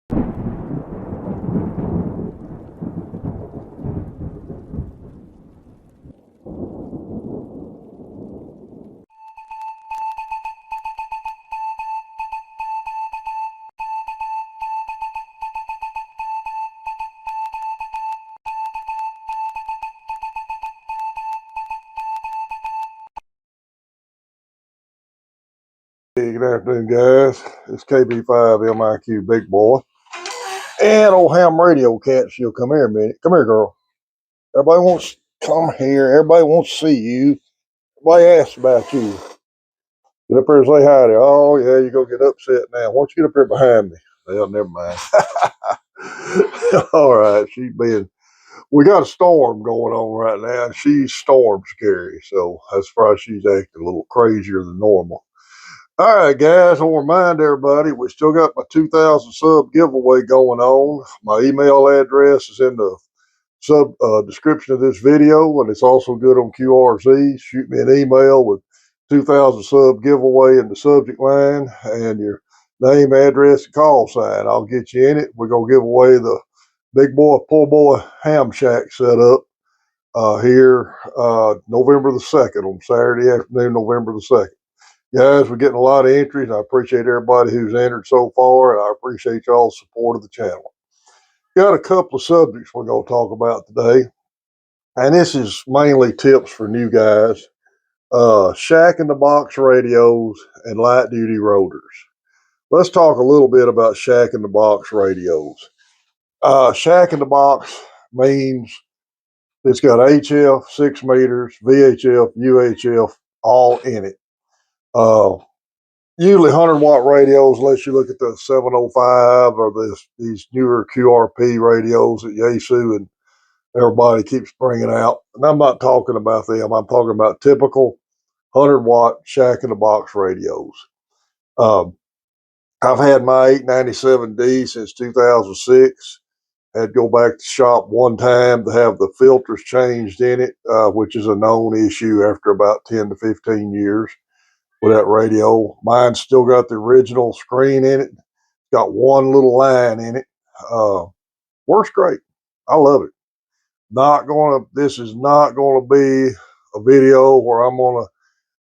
Hey, good afternoon, guys. It's KB5MIQ Big Boy. And old ham radio cat, she'll come here a minute. Come here, girl. Everybody wants to come here. Everybody wants to see you. Everybody asks about you. Get up here and say hi to you. Oh, yeah, you go get upset now. Why don't you get up here behind me? Well, never mind. All right, we got a storm going on right now. She's storm scary, so that's why she's acting a little crazier than normal. All right, guys, I want to remind everybody we still got my 2,000 sub giveaway going on. My email address is in the description of this video, and it's also good on QRZ. Shoot me an email with 2,000 sub giveaway in the subject line and your name, address, and call sign. I'll get you in it. We're going to give away the Big Boy, Poor Boy Ham Shack setup here November the 2nd, on Saturday afternoon, November the 2nd. Guys, we're getting a lot of entries. I appreciate everybody who's entered so far, and I appreciate y'all's support of the channel. Got a couple of subjects we're going to talk about today, and this is mainly tips for new guys. Shack in the box radios and light duty rotors. Let's talk a little bit about shack in the box radios. Shack in the box means it's got HF, 6 meters, VHF, UHF, all in it. Usually 100-watt radios, unless you look at the 705 or these newer QRP radios that Yaesu and everybody keeps bringing out. And I'm not talking about them. I'm talking about typical 100-watt shack-in-the-box radios. I've had my 897D since 2006. Had to go back to shop one time to have the filters changed in it, which is a known issue after about 10 to 15 years. With that radio, mine's still got the original screen in it. Got one little line in it. Works great. I love it. This is not gonna be a video where I'm gonna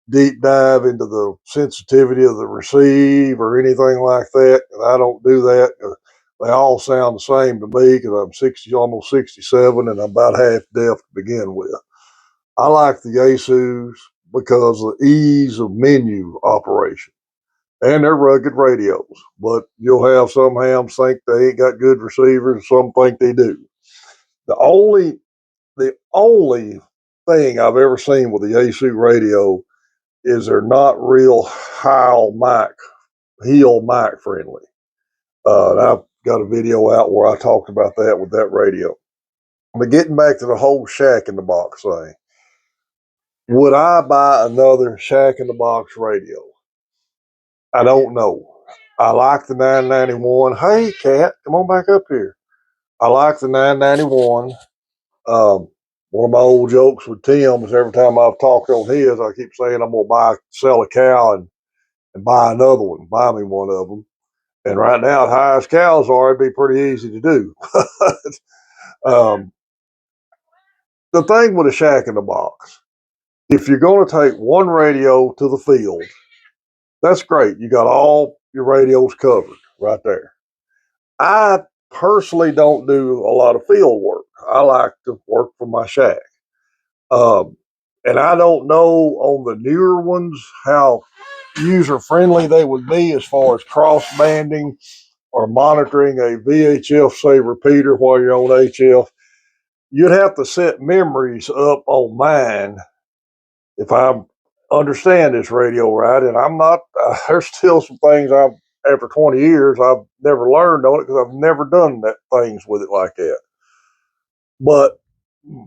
deep dive into the sensitivity of the receive or anything like that. And I don't do that. They all sound the same to me because I'm 60, almost 67, and I'm about half deaf to begin with. I like the Yaesus because of the ease of menu operation. And they're rugged radios, but you'll have some hams think they ain't got good receivers, some think they do. The only thing I've ever seen with the Yaesu radio is they're not real heel mic friendly. I've got a video out where I talked about that with that radio. But getting back to the whole shack in the box thing, would I buy another shack in the box radio? I don't know. I like the 991. Hey, Cat, come on back up here. I like the 991. One of my old jokes with Tim is every time I've talked on his, I keep saying I'm going to sell a cow and buy another one, buy me one of them. And right now, as high as cows are, it'd be pretty easy to do. The thing with a shack in the box, if you're going to take one radio to the field, that's great. You got all your radios covered right there. I personally don't do a lot of field work. I like to work from my shack. And I don't know on the newer ones how user friendly they would be as far as cross banding or monitoring a VHF, say, repeater while you're on HF. You'd have to set memories up on mine if I understand this radio right. And I'm not, there's still some things after 20 years, I've never learned on it because I've never done things with it like that. But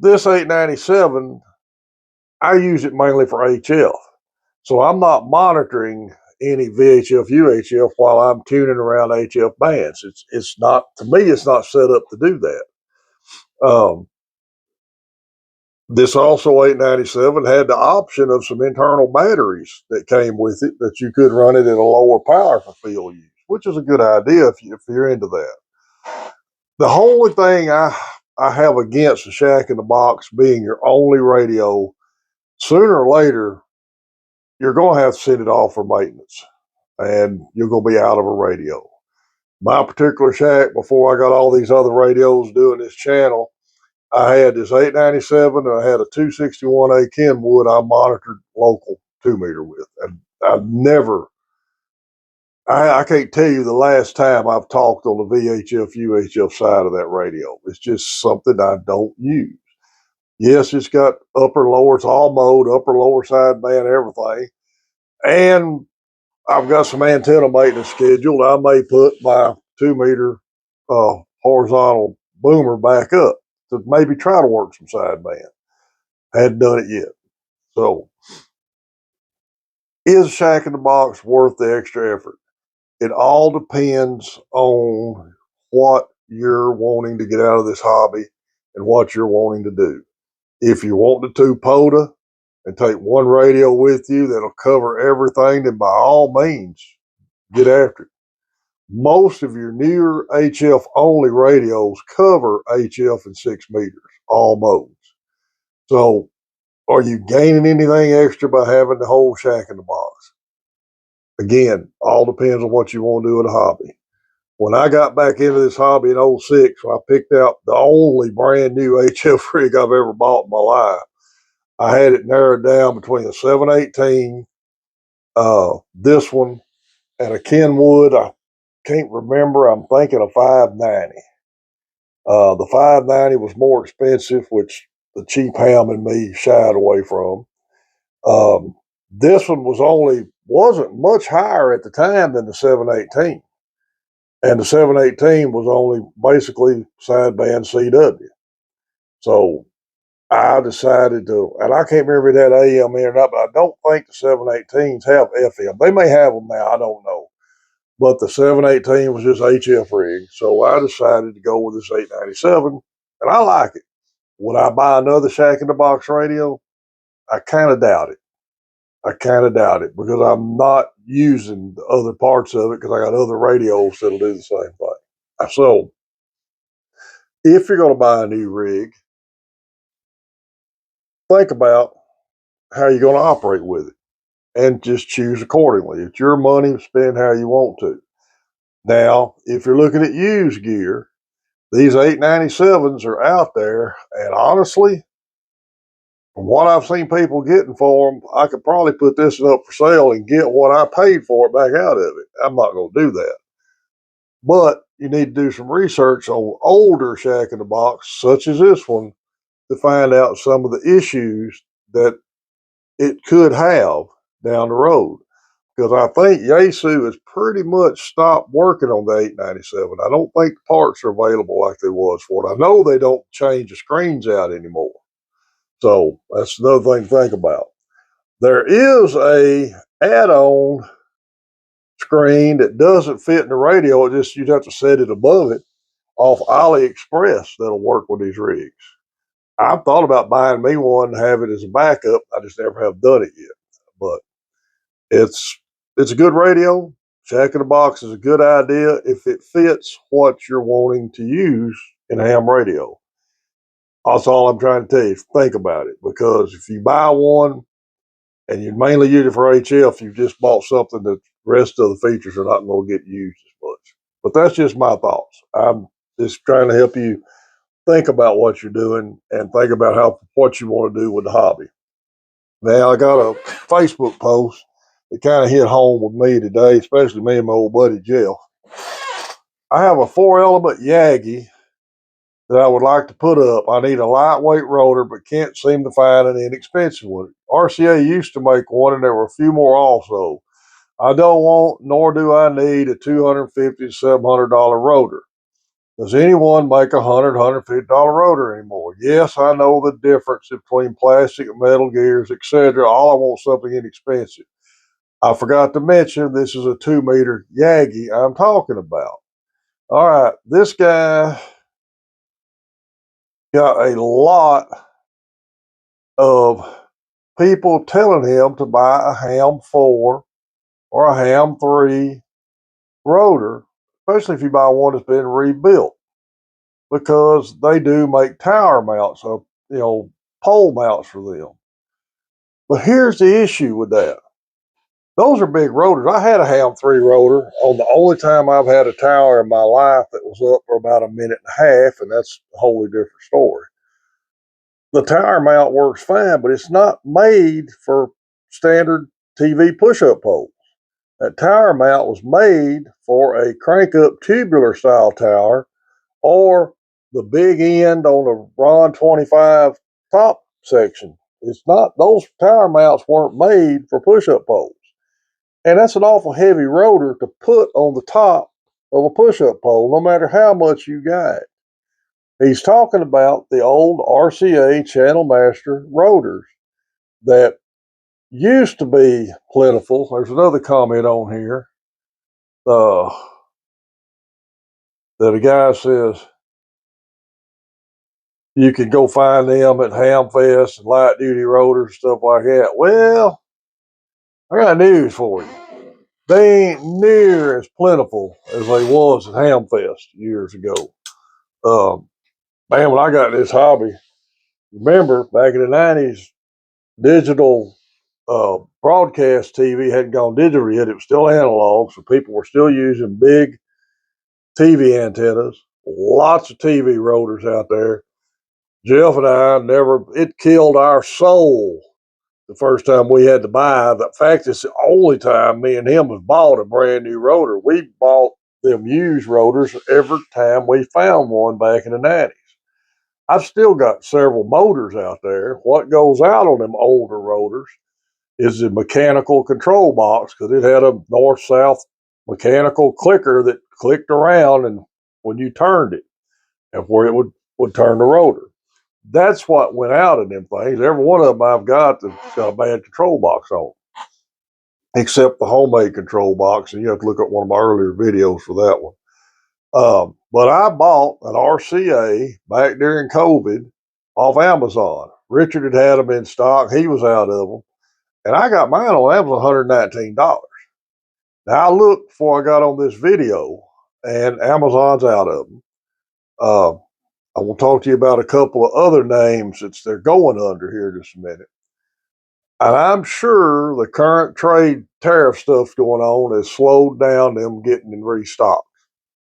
this 897, I use it mainly for HF. So I'm not monitoring any VHF, UHF while I'm tuning around HF bands. It's not, to me, it's not set up to do that. This also 897 had the option of some internal batteries that came with it that you could run it at a lower power for field use, which is a good idea if you're into that. The only thing I have against the Shack in the Box being your only radio, sooner or later, you're going to have to send it off for maintenance and you're going to be out of a radio. My particular shack, before I got all these other radios doing this channel, I had this 897 and I had a 261A Kenwood I monitored local 2 meter with. And I've never, I can't tell you the last time I've talked on the VHF, UHF side of that radio. It's just something I don't use. Yes, it's got upper, lower, it's all mode, upper, lower sideband, everything. And I've got some antenna maintenance scheduled. I may put my 2 meter horizontal boomer back up to maybe try to work some sideband. Hadn't done it yet. So, is Shack in the Box worth the extra effort? It all depends on what you're wanting to get out of this hobby and what you're wanting to do. If you want the two POTA and take one radio with you that'll cover everything, then by all means, get after it. Most of your newer HF only radios cover HF and 6 meters, all modes. So, are you gaining anything extra by having the whole Shack in the Box? Again, all depends on what you want to do with a hobby. When I got back into this hobby in 06, I picked out the only brand new HF rig I've ever bought in my life. I had it narrowed down between a 718, this one, and a Kenwood. I can't remember. I'm thinking a 590. The 590 was more expensive, which the cheap ham and me shied away from. This one wasn't much higher at the time than the 718. And the 718 was only basically sideband CW. So I decided to, and I can't remember if it had AM in or not, but I don't think the 718s have FM. They may have them now, I don't know. But the 718 was just HF rig. So I decided to go with this 897, and I like it. Would I buy another Shack in the Box radio? I kind of doubt it. I kind of doubt it because I'm not using the other parts of it because I got other radios that'll do the same thing. So if you're going to buy a new rig, think about how you're going to operate with it and just choose accordingly. It's your money, spend how you want to. Now, if you're looking at used gear, these 897s are out there, and honestly, from what I've seen people getting for them, I could probably put this up for sale and get what I paid for it back out of it. I'm not going to do that. But you need to do some research on older Shack in the Box, such as this one, to find out some of the issues that it could have down the road. Because I think Yaesu has pretty much stopped working on the 897. I don't think the parts are available like they was for it. I know they don't change the screens out anymore. So that's another thing to think about. There is a add-on screen that doesn't fit in the radio. It just you'd have to set it above it off AliExpress that'll work with these rigs. I've thought about buying me one and have it as a backup. I just never have done it yet. But it's it's a good radio. Shack in the Box is a good idea if it fits what you're wanting to use in a ham radio. That's all I'm trying to tell you. Think about it, because if you buy one and you mainly use it for HF, you've just bought something that the rest of the features are not going to get used as much. But that's just my thoughts. I'm just trying to help you think about what you're doing and think about what you want to do with the hobby. Now, I got a Facebook post that kind of hit home with me today, especially me and my old buddy Jeff. I have a 4-element Yagi that I would like to put up. I need a lightweight rotor, but can't seem to find an inexpensive one. RCA used to make one, and there were a few more also. I don't want, nor do I need, a $250 to $700 rotor. Does anyone make $150 rotor anymore? Yes, I know the difference between plastic and metal gears, etc. All I want is something inexpensive. I forgot to mention this is a 2 meter Yagi I'm talking about. All right, this guy got a lot of people telling him to buy a Ham 4 or a Ham 3 rotor, especially if you buy one that's been rebuilt. because they do make tower mounts, pole mounts for them. But here's the issue with that. Those are big rotors. I had a Ham 3 rotor on the only time I've had a tower in my life that was up for about a minute and a half, and that's a wholly different story. The tower mount works fine, but it's not made for standard TV push-up poles. That tower mount was made for a crank-up tubular style tower or the big end on the Ron 25 top section. It's not, those tower mounts weren't made for push-up poles. And that's an awful heavy rotor to put on the top of a push-up pole, no matter how much you got. He's talking about the old RCA Channel Master rotors that used to be plentiful. There's another comment on here that a guy says you can go find them at Hamfest and light duty rotors, stuff like that. Well, I got news for you. They ain't near as plentiful as they was at Hamfest years ago. Man, when I got this hobby, remember back in the 90s, digital broadcast TV hadn't gone digital yet. It was still analog, so people were still using big TV antennas, lots of TV rotors out there. Jeff and I it killed our soul the first time we had to buy. In fact, it's the only time me and him have bought a brand new rotor. We bought them used rotors every time we found one back in the 90s. I've still got several motors out there. What goes out on them older rotors is the mechanical control box, because it had a north-south mechanical clicker that clicked around and when you turned it, and where it would turn the rotor. That's what went out in them things. Every one of them I've got that's got a bad control box on it, except the homemade control box, and you have to look at one of my earlier videos for that one. But I bought an RCA back during COVID off Amazon. Richard had them in stock. He was out of them. And I got mine on Amazon, $119. Now, I looked before I got on this video, and Amazon's out of them. I will talk to you about a couple of other names that they're going under here in just a minute. And I'm sure the current trade tariff stuff going on has slowed down them getting in restock.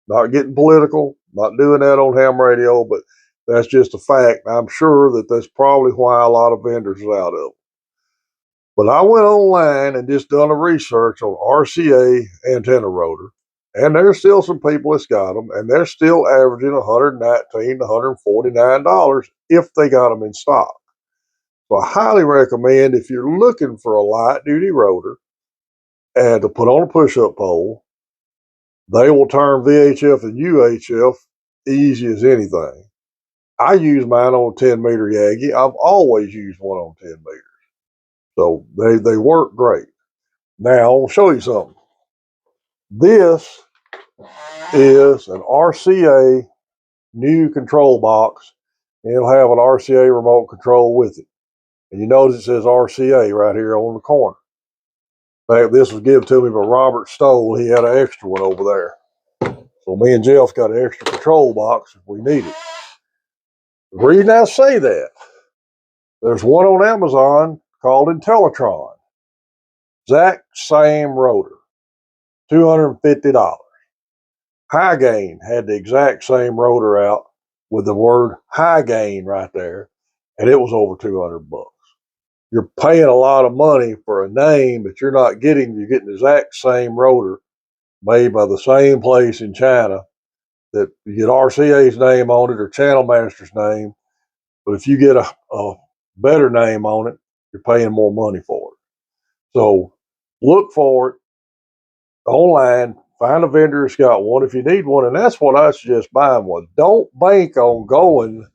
Not getting political, not doing that on ham radio, but that's just a fact. I'm sure that that's probably why a lot of vendors are out of them. But I went online and just done a research on RCA antenna rotor, and there's still some people that's got them, and they're still averaging $119 to $149 if they got them in stock. So I highly recommend, if you're looking for a light duty rotor and to put on a push-up pole, they will turn VHF and UHF easy as anything. I use mine on a 10-meter Yagi. I've always used one on 10 meters. So they work great. Now, I'll show you something. This is an RCA new control box, and it'll have an RCA remote control with it. And you notice it says RCA right here on the corner. In fact, this was given to me by Robert Stoll. He had an extra one over there. So me and Jeff got an extra control box if we need it. The reason I say that, there's one on Amazon called Intellitron. Exact same rotor, $250. High Gain had the exact same rotor out with the word High Gain right there, and it was over $200. You're paying a lot of money for a name that you're not getting. You're getting the exact same rotor made by the same place in China that you get RCA's name on it or Channel Master's name. But if you get a better name on it, you're paying more money for it. So look for it online. Find a vendor that's got one if you need one, and that's what I suggest buying one. Don't bank on going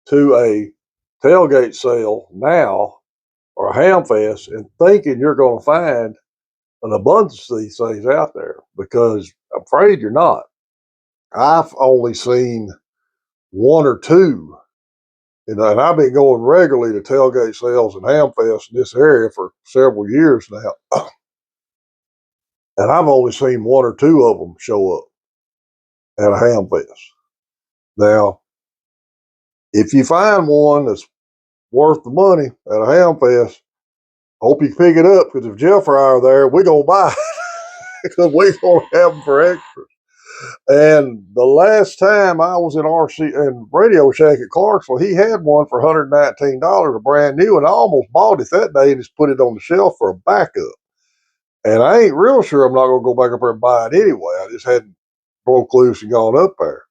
to a tailgate sale now or a ham fest and thinking you're going to find an abundance of these things out there, because I'm afraid you're not. I've only seen one or two, and I've been going regularly to tailgate sales and ham fest in this area for several years now, and I've only seen one or two of them show up at a ham fest. Now, If you find one that's worth the money at a ham fest, hope you pick it up, because if Jeff or I are there, we're going to buy it because we're going to have them for extra. And the last time I was in RC and Radio Shack at Clarksville, he had one for $119, a brand new, and I almost bought it that day and just put it on the shelf for a backup. And I ain't real sure I'm not going to go back up there and buy it anyway. I just hadn't broke loose and gone up there.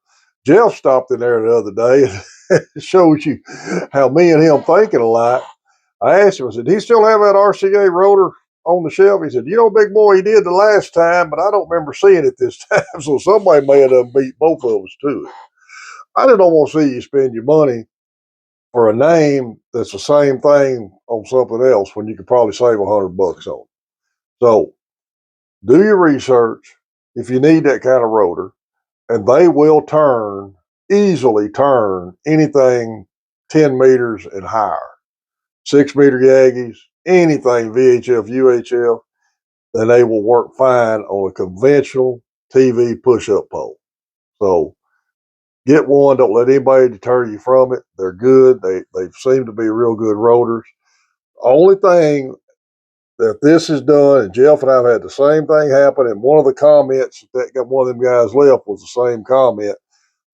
Jeff stopped in there the other day, and it shows you how me and him thinking alike. I asked him, I said, do he still have that RCA rotor on the shelf? He said, big boy, he did the last time, but I don't remember seeing it this time. So somebody may have done beat both of us to it. I just don't want to see you spend your money for a name that's the same thing on something else when you could probably save $100 on it. So do your research if you need that kind of rotor, and they will easily turn anything 10 meters and higher. 6-meter Yagis, anything VHF, UHF, then they will work fine on a conventional TV push-up pole. So get one. Don't let anybody deter you from it. They're good. They seem to be real good rotors. Only thing that this has done, and Jeff and I have had the same thing happen, and one of the comments that got one of them guys left was the same comment.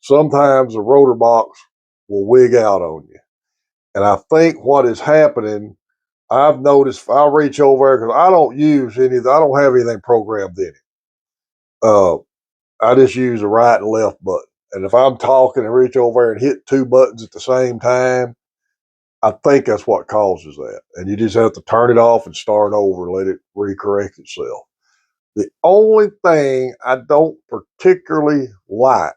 Sometimes the rotor box will wig out on you. And I think what is happening, I've noticed, if I reach over there, because I don't have anything programmed in it. I just use the right and left button. And if I'm talking and reach over there and hit two buttons at the same time, I think that's what causes that. And you just have to turn it off and start over and let it recorrect itself. The only thing I don't particularly like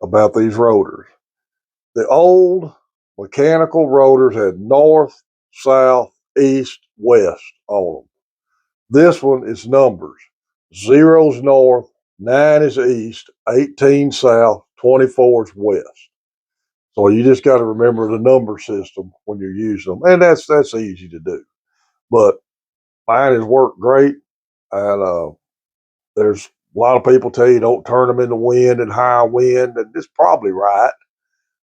about these rotors, the old mechanical rotors had north, south, east, west on them. This one is numbers. 0's north, 9 is east, 18 south, 24 is west. So you just got to remember the number system when you're using them, and that's easy to do. But mine has worked great, and there's a lot of people tell you don't turn them in the wind and high wind, and it's probably right.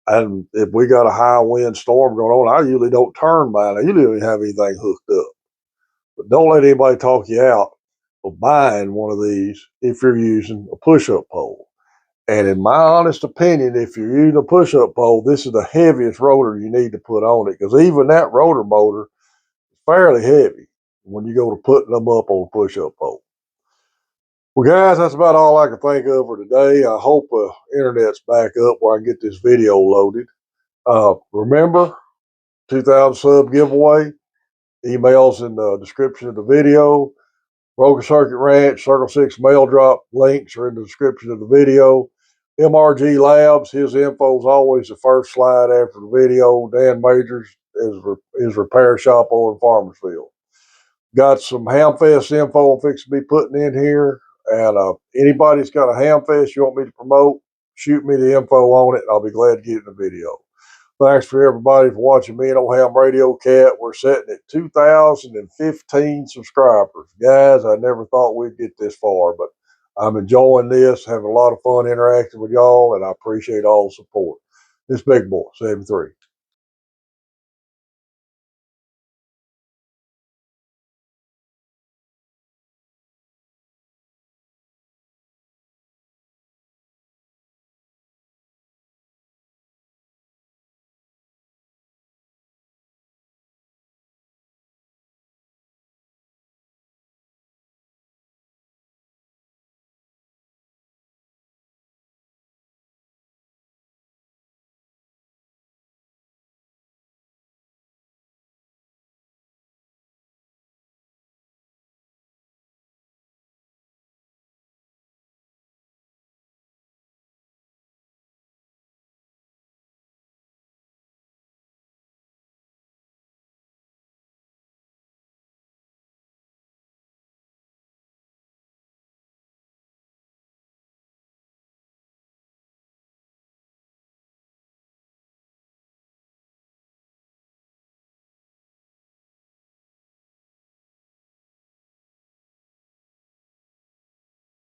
And if we got a high wind storm going on, I usually don't turn mine. I usually don't have anything hooked up. But don't let anybody talk you out of buying one of these if you're using a push-up pole. And in my honest opinion, if you're using a push-up pole, this is the heaviest rotor you need to put on it, because even that rotor motor is fairly heavy when you go to putting them up on a push-up pole. Well, guys, that's about all I can think of for today. I hope the internet's back up where I can get this video loaded. Remember, 2,000 sub giveaway. Emails in the description of the video. Broken Circuit Ranch, Circle 6 mail drop links are in the description of the video. MRG Labs, his info is always the first slide after the video. Dan Majors is repair shop over in Farmersville. Got some Hamfest info I'm fixing to be putting in here. And anybody's got a Hamfest you want me to promote, shoot me the info on it, and I'll be glad to get it in the video. Thanks for everybody for watching me and Old Ham Radio Cat. We're sitting at 2,015 subscribers. Guys, I never thought we'd get this far, but I'm enjoying this, having a lot of fun interacting with y'all, and I appreciate all the support. This big boy, 73.